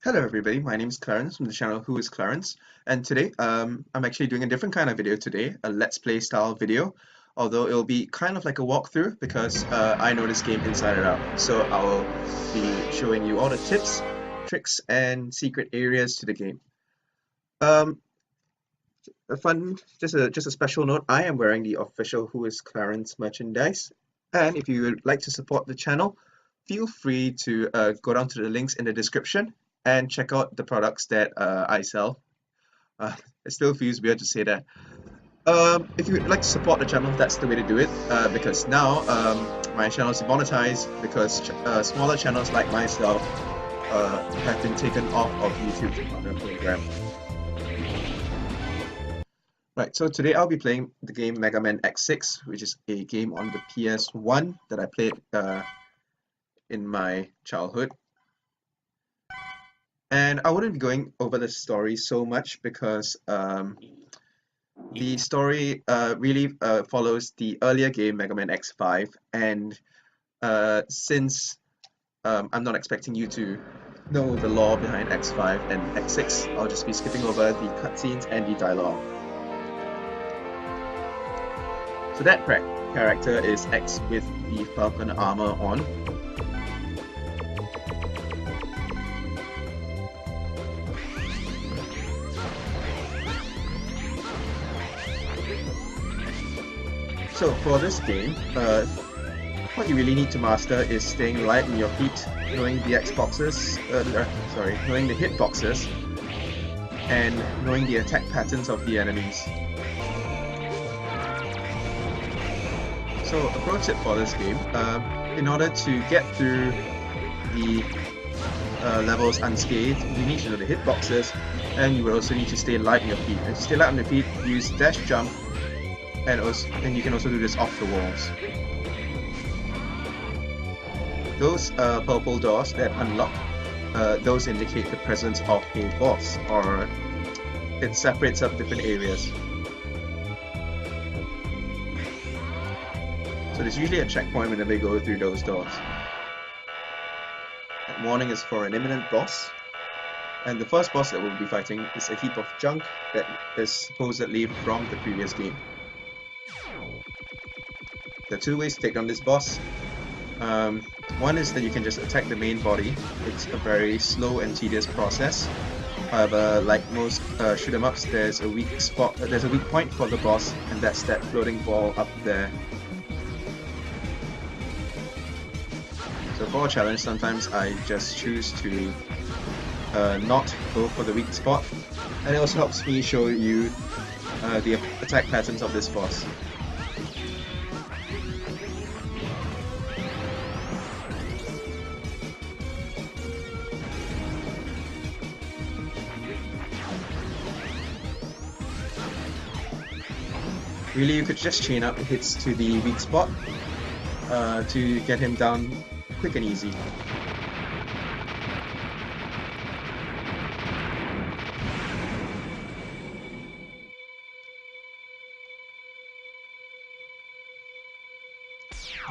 Hello everybody, my name is Clarence from the channel WhoisClarence, and today I'm actually doing a different kind of video today, a Let's Play style video, although it'll be kind of like a walkthrough because I know this game inside and out. So I'll be showing you all the tips, tricks, and secret areas to the game. Just a special note, I am wearing the official WhoisClarence merchandise, and if you would like to support the channel, feel free to go down to the links in the description and check out the products that I sell. It still feels weird to say that. If you would like to support the channel, that's the way to do it, because now my channel is monetized because smaller channels like myself have been taken off of YouTube's partner program. Right, so today I'll be playing the game Megaman X6, which is a game on the PS1 that I played in my childhood. And I wouldn't be going over the story so much because the story really follows the earlier game Megaman X5, and since I'm not expecting you to know the lore behind X5 and X6, I'll just be skipping over the cutscenes and the dialogue. So that character is X with the Falcon armor on. So for this game, what you really need to master is staying light on your feet, knowing the knowing the hitboxes, and knowing the attack patterns of the enemies. So approach it for this game. In order to get through the levels unscathed, you need to know the hitboxes, and you will also need to stay light on your feet. And to stay light on your feet, use dash jump, and you can also do this off the walls. Those purple doors that unlock, those indicate the presence of a boss, or it separates up different areas. So there's usually a checkpoint whenever you go through those doors. That warning is for an imminent boss. And the first boss that we'll be fighting is a heap of junk that is supposedly from the previous game. There are two ways to take down this boss. One is that you can just attack the main body. It's a very slow and tedious process. However, like most shoot 'em ups, there's a weak point for the boss, and that's that floating ball up there. So for a challenge, sometimes I just choose to not go for the weak spot, and it also helps me show you the attack patterns of this boss. Really, you could just chain up hits to the weak spot to get him down quick and easy.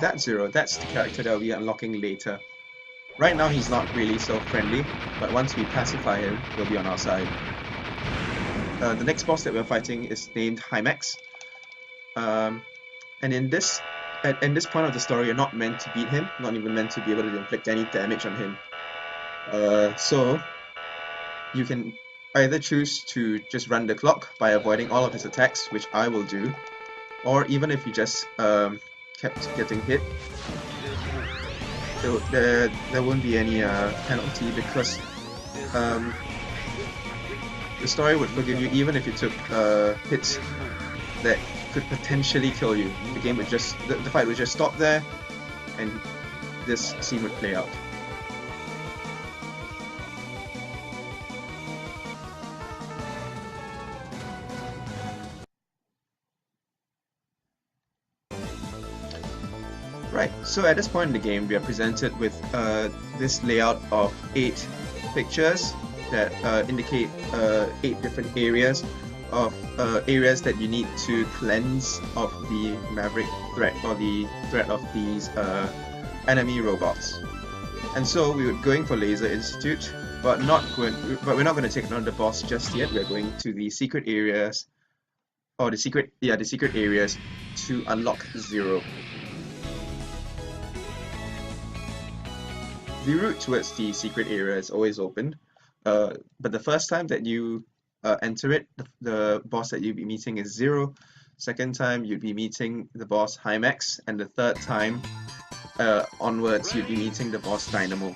That's Zero, that's the character that we'll be unlocking later. Right now he's not really so friendly, but once we pacify him, he'll be on our side. The next boss that we're fighting is named Heatnix. And in this point of the story, you're not meant to beat him, not even meant to be able to inflict any damage on him. So you can either choose to just run the clock by avoiding all of his attacks, which I will do, or even if you just kept getting hit, there won't be any penalty because the story would forgive you even if you took hits that could potentially kill you. The game would just, the fight would just stop there, and this scene would play out. Right, so at this point in the game, we are presented with this layout of 8 pictures that indicate 8 different areas that you need to cleanse of the Maverick threat, or the threat of these enemy robots. And so we were going for Laser Institute, but we're not going to take on the boss just yet. We're going to the secret areas, or the secret areas to unlock Zero. The route towards the secret area is always open, but the first time that you enter it, the boss that you'll be meeting is Zero. Second time you'd be meeting the boss Heatnix, and the third time onwards you'd be meeting the boss Dynamo.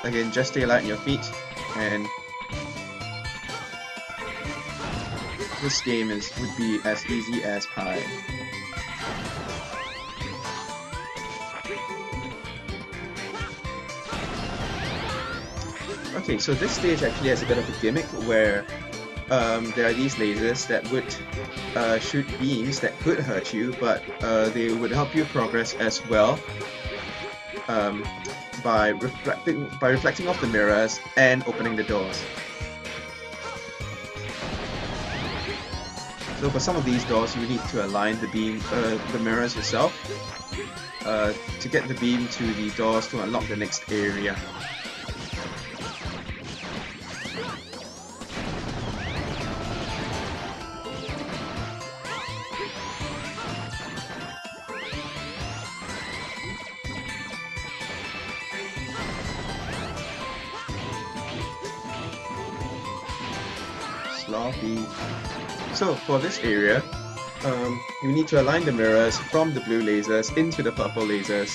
Again, just stay light on your feet, and this game would be as easy as pie. Okay, so this stage actually has a bit of a gimmick where there are these lasers that would shoot beams that could hurt you, but they would help you progress as well by reflecting off the mirrors and opening the doors. So for some of these doors, you need to align the mirrors yourself to get the beam to the doors to unlock the next area. Sloppy. So for this area, you need to align the mirrors from the blue lasers into the purple lasers,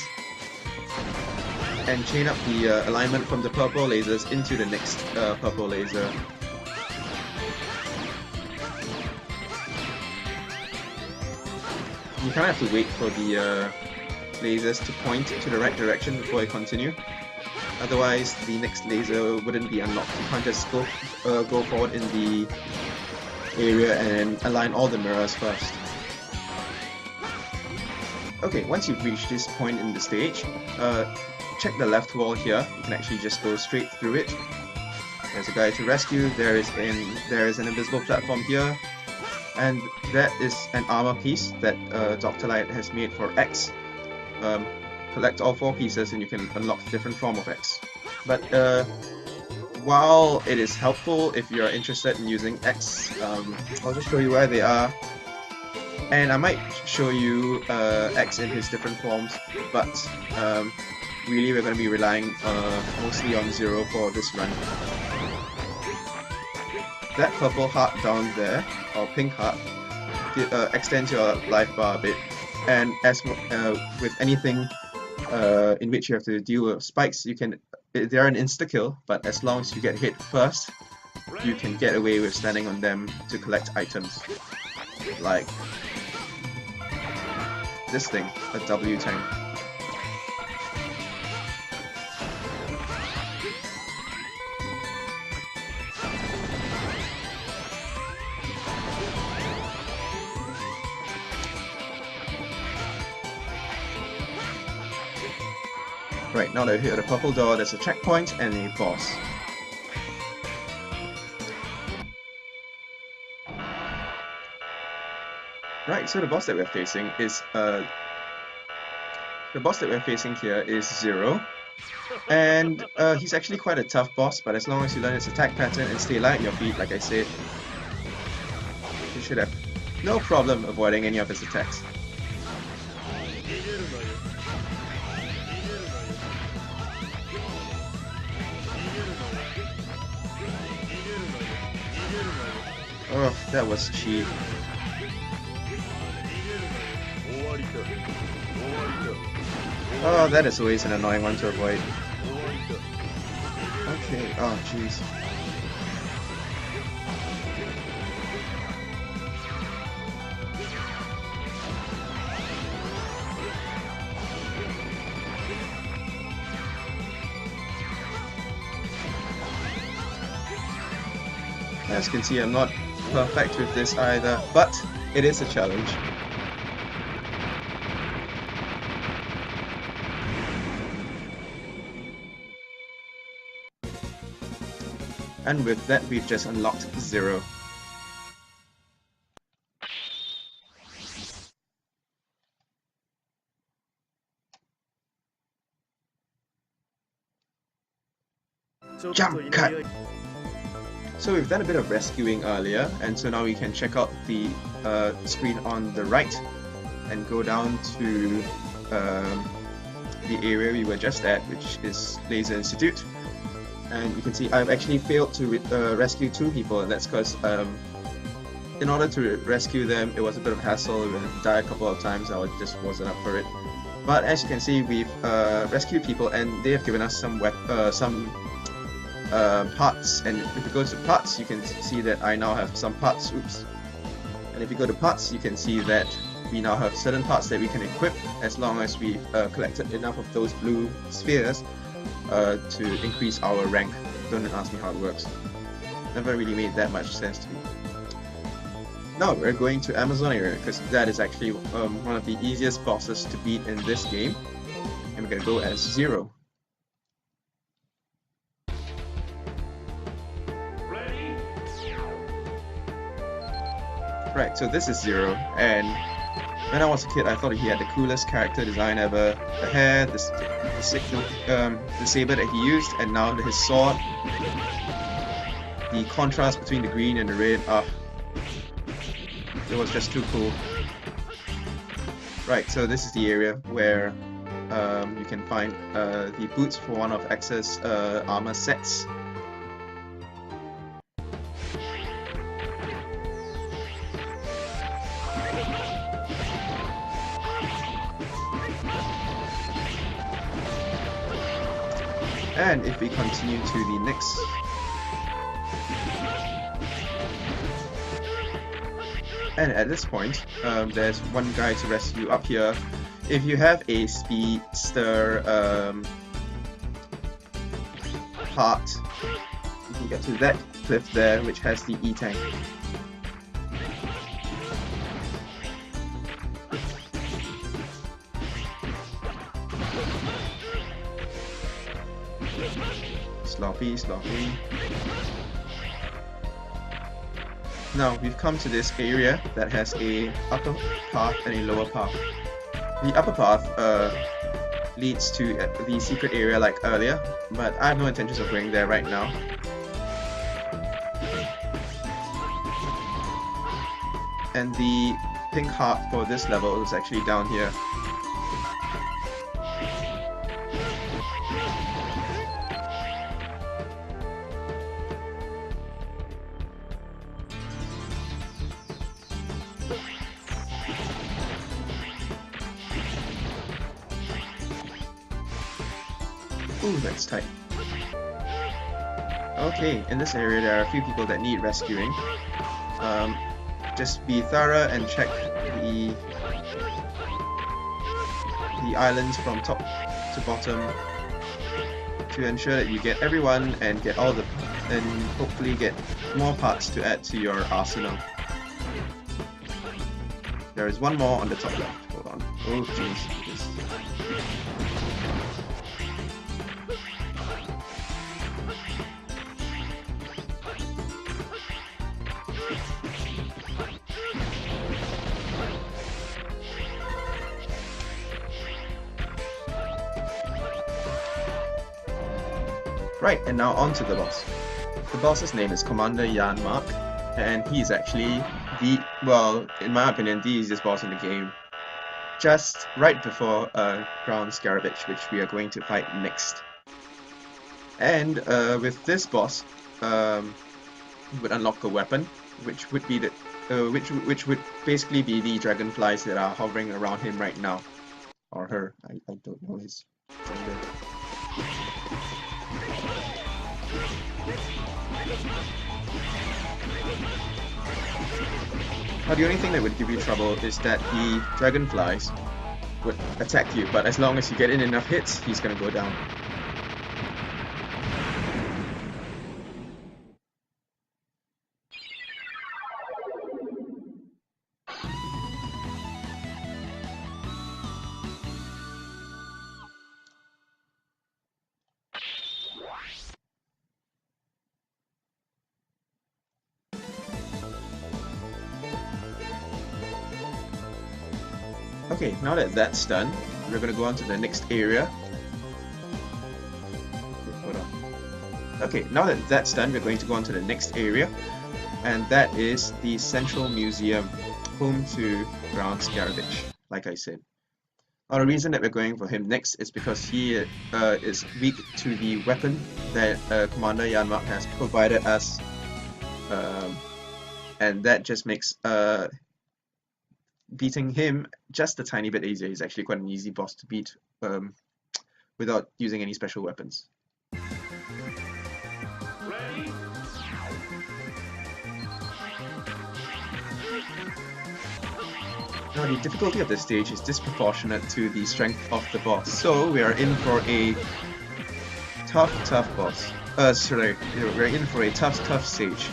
and chain up the alignment from the purple lasers into the next purple laser. You kind of have to wait for the lasers to point to the right direction before you continue. Otherwise, the next laser wouldn't be unlocked. You can't just go forward in the area and align all the mirrors first. Okay, once you've reached this point in the stage, check the left wall here. You can actually just go straight through it. There's a guy to rescue. There is an invisible platform here, and that is an armor piece that Dr. Light has made for X. Collect all 4 pieces and you can unlock a different form of X. But while it is helpful if you're interested in using X, I'll just show you where they are. And I might show you X in his different forms, but really we're going to be relying mostly on Zero for this run. That purple heart down there, or pink heart, extends your life bar a bit. And as with anything in which you have to deal with spikes, they're an insta-kill, but as long as you get hit first, you can get away with standing on them to collect items. Like this thing, a W tank. Right, now that we've hit the purple door, there's a checkpoint and a boss. Right, so the boss that we're facing is here is Zero, and he's actually quite a tough boss. But as long as you learn his attack pattern and stay light on your feet, like I said, you should have no problem avoiding any of his attacks. Oh, that was cheap. Oh, that is always an annoying one to avoid. Okay, oh jeez. As you can see, I'm not perfect with this either, but it is a challenge. And with that, we've just unlocked Zero. Jump cut! So we've done a bit of rescuing earlier, and so now we can check out the screen on the right and go down to the area we were just at, which is Laser Institute. And you can see I've actually failed to rescue 2 people, and that's because in order to rescue them it was a bit of a hassle. We had to die a couple of times. I just wasn't up for it. But as you can see, we've rescued people and they have given us some parts, and if you go to parts you can see that I now have some parts. Oops. And if you go to parts you can see that we now have certain parts that we can equip as long as we've collected enough of those blue spheres to increase our rank. Don't ask me how it works. Never really made that much sense to me. Now we're going to Amazon area because that is actually one of the easiest bosses to beat in this game, and we're going to go as 0. Right, so this is 0, and when I was a kid I thought he had the coolest character design ever. The hair, the saber that he used, and now his sword. The contrast between the green and the red, it was just too cool. Right, so this is the area where you can find the boots for one of X's armor sets. And if we continue to the next, and at this point, there's one guy to rescue up here. If you have a speedster part, you can get to that cliff there, which has the E-tank. Sloppy, sloppy. Now we've come to this area that has a upper path and a lower path. The upper path leads to the secret area like earlier, but I have no intentions of going there right now. And the pink heart for this level is actually down here. Ooh, that's tight. Okay, in this area there are a few people that need rescuing. Just be thorough and check the islands from top to bottom to ensure that you get everyone and get all the, and hopefully get more parts to add to your arsenal. There is one more on the top left. Hold on. Oh jeez. Right, and now on to the boss. The boss's name is Commander Yammark, and he's actually the, well, in my opinion, the easiest boss in the game. Just right before Ground Scarabage, which we are going to fight next. And with this boss, you would unlock a weapon, which would be the, which would basically be the dragonflies that are hovering around him right now, or her. I don't know his gender. Now the only thing that would give you trouble is that the dragonflies would attack you, but as long as you get in enough hits, he's gonna go down. Okay, now that that's done, we're gonna go on to the next area. Okay, hold on. Okay, now that that's done, we're going to go on to the next area, and that is the Central Museum, home to Ground Scaravage, like I said. Now, the reason that we're going for him next is because he is weak to the weapon that Commander Yammark has provided us, um, and that just makes beating him just a tiny bit easier. He's actually quite an easy boss to beat without using any special weapons. Now, the difficulty of this stage is disproportionate to the strength of the boss, so we are in for a tough boss. Sorry, we're in for a tough stage.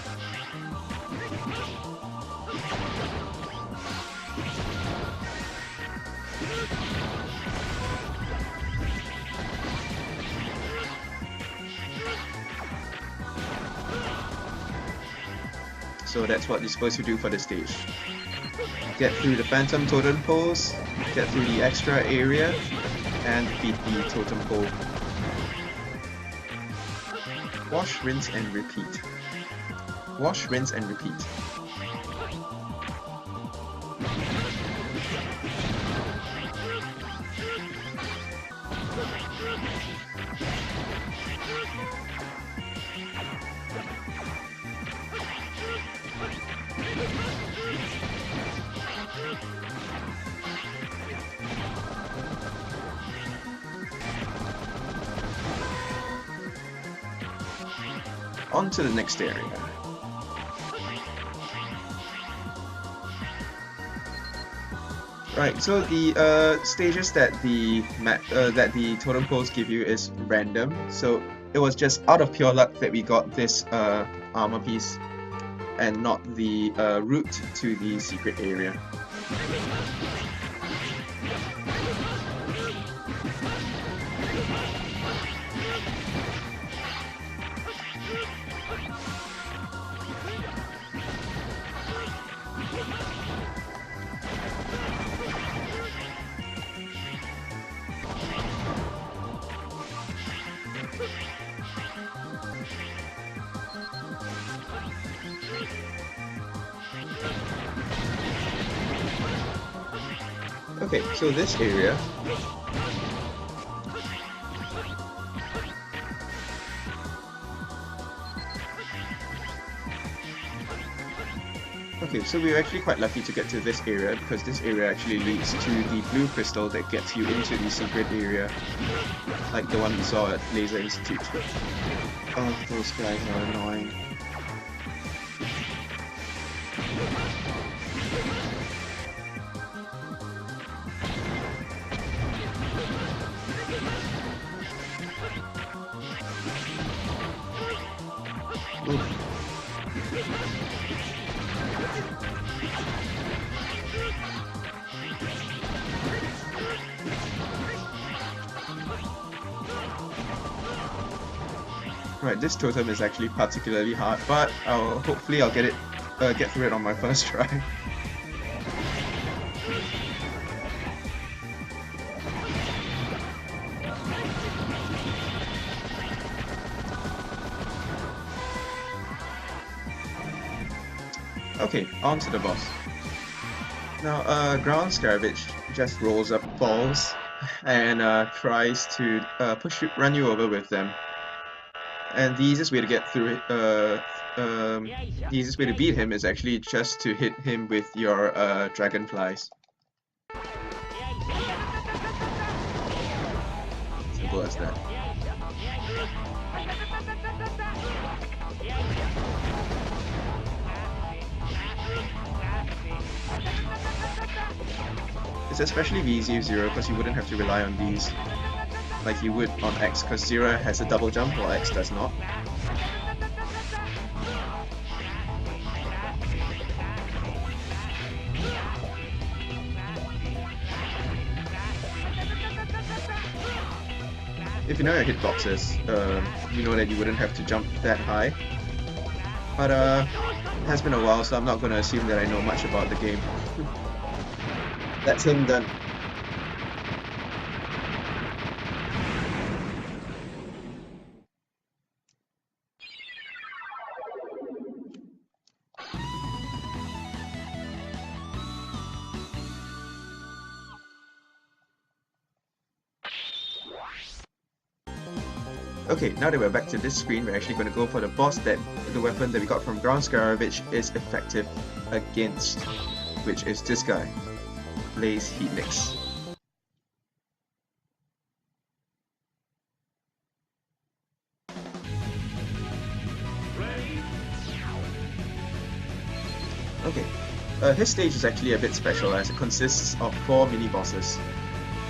So that's what you're supposed to do for this stage. Get through the Phantom Totem Poles, get through the extra area, and beat the Totem Pole. Wash, rinse, and repeat. Wash, rinse, and repeat. On to the next area. Right, so the stages that the totem poles give you is random. So it was just out of pure luck that we got this armor piece, and not the route to the secret area. Okay, so this area Okay, so we were actually quite lucky to get to this area because this area actually leads to the blue crystal that gets you into the secret area, like the one we saw at Laser Institute. Oh, those guys are annoying. Oof. Right, this totem is actually particularly hard, but hopefully I'll get through it on my first try. Okay, on to the boss. Now, Ground Scaravage just rolls up balls and tries to run you over with them. And the easiest way to get through it, the easiest way to beat him is actually just to hit him with your dragonflies. Simple as that. It's especially easy with Zero because you wouldn't have to rely on these like you would on X, because Zero has a double jump while X does not. If you know your hitboxes, you know that you wouldn't have to jump that high. But it has been a while, so I'm not going to assume that I know much about the game. That's him done. Okay, now that we're back to this screen, we're actually going to go for the boss that the weapon that we got from Ground Scaravage is effective against, which is this guy, Blaze Heatnix. Okay, his stage is actually a bit special as it consists of 4 mini bosses,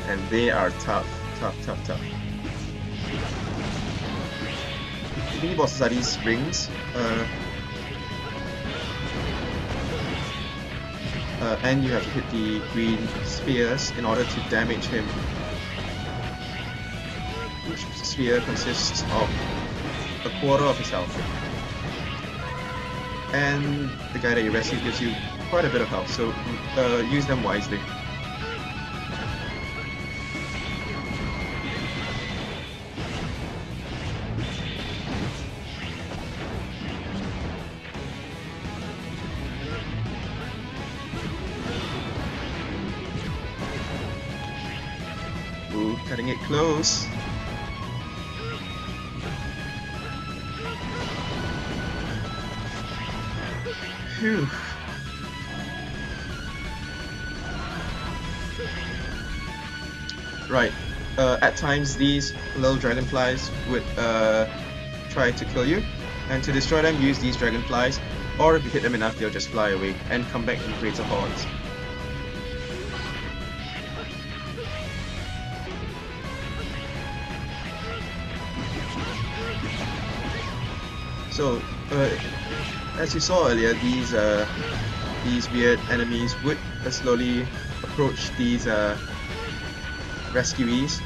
and they are tough. The mini bosses are these rings, and you have to hit the green spheres in order to damage him. Each sphere consists of a quarter of his health. And the guy that you rescue gives you quite a bit of health, so use them wisely. Ooh, cutting it close. Phew. Right, at times these little dragonflies would try to kill you, and to destroy them use these dragonflies, or if you hit them enough they'll just fly away and come back in greater hordes. So, as you saw earlier, these weird enemies would slowly approach these rescuees,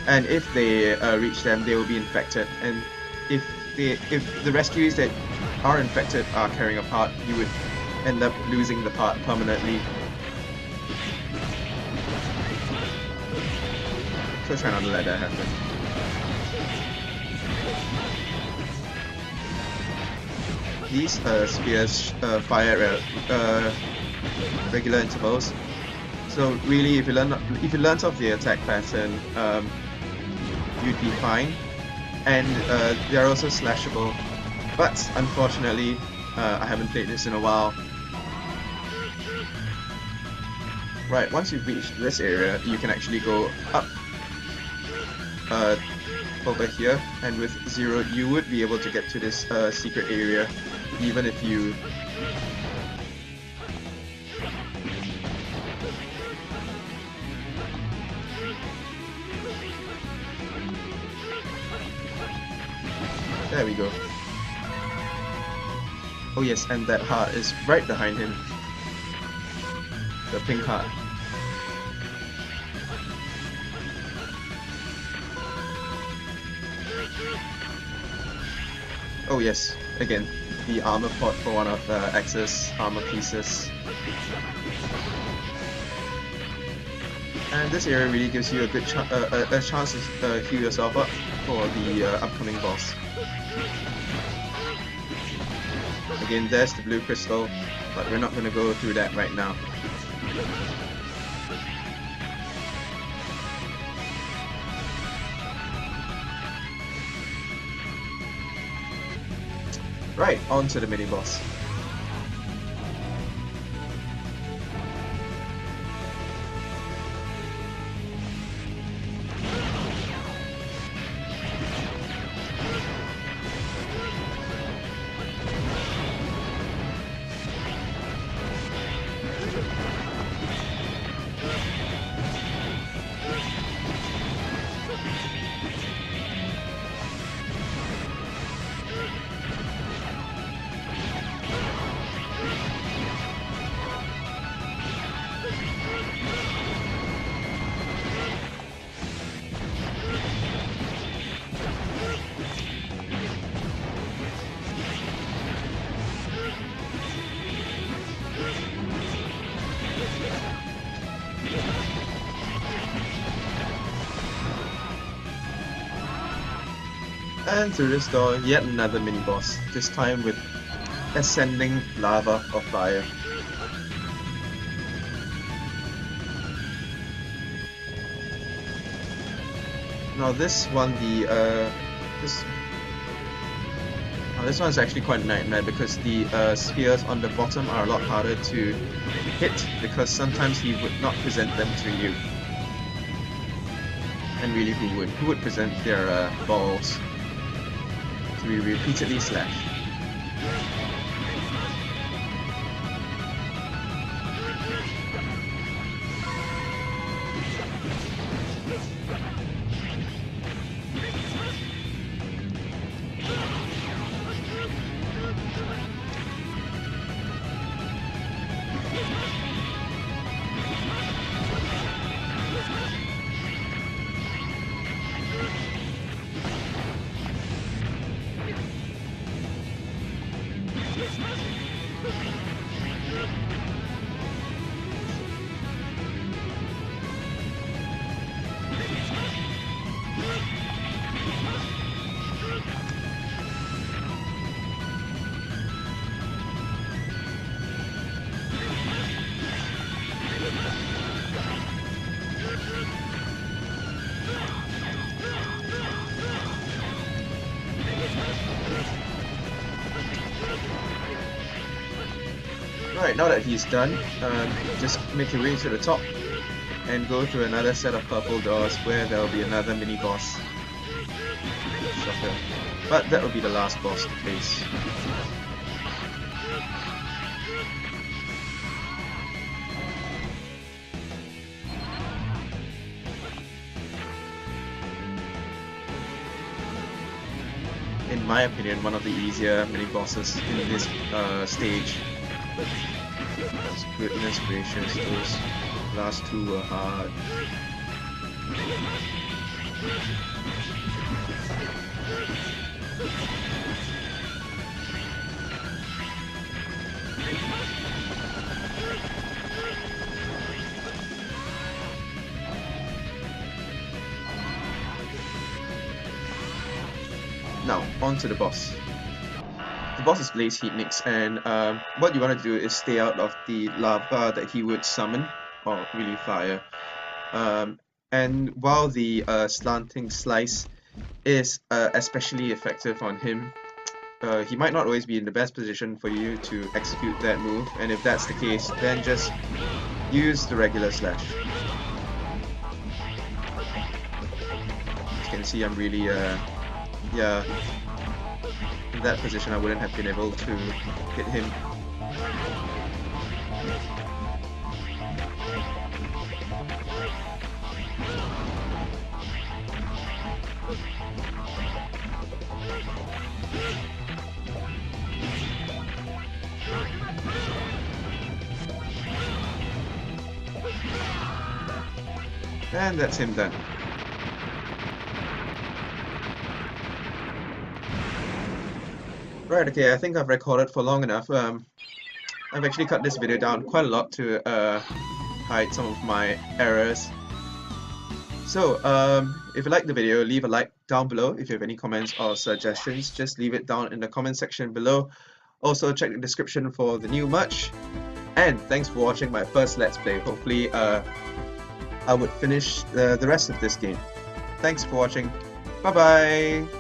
and if they reach them, they will be infected. And if the rescuees that are infected are carrying a part, you would end up losing the part permanently. So try not to let that happen. These spheres fire at regular intervals. So really, if you learn off the attack pattern, you'd be fine. And they are also slashable. But unfortunately, I haven't played this in a while. Right, once you've reached this area, you can actually go up over here, and with 0 you would be able to get to this secret area, even if you there we go. Oh yes, and that heart is right behind him. The pink heart. Oh yes, again, the armor pot for one of X's armor pieces. And this area really gives you a good a chance to heal yourself up for the upcoming boss. Again, there's the blue crystal, but we're not going to go through that right now. Right, on to the mini-boss. And through this door, yet another mini-boss, this time with ascending lava or fire. Now this one, the This one's actually quite a nightmare because the spheres on the bottom are a lot harder to hit because sometimes he would not present them to you. And really, who would? Who would present their balls to be repeatedly slashed? Right, now that he's done, just make your way to the top and go through another set of purple doors where there will be another mini boss. Shocker. But that will be the last boss to face. In my opinion, one of the easier mini bosses in this stage. Goodness gracious, those last two were hard. Now, on to the boss. The boss is Heatnix, and what you want to do is stay out of the lava that he would summon, or really fire. And while the slanting slice is especially effective on him, he might not always be in the best position for you to execute that move, and if that's the case, then just use the regular slash. As you can see, I'm really, yeah, in that position I wouldn't have been able to hit him. And that's him done. Right, okay, I think I've recorded for long enough. I've actually cut this video down quite a lot to hide some of my errors. So, if you liked the video, leave a like down below. If you have any comments or suggestions, just leave it down in the comment section below. Also, check the description for the new merch. And thanks for watching my first Let's Play. Hopefully, I would finish the rest of this game. Thanks for watching. Bye bye!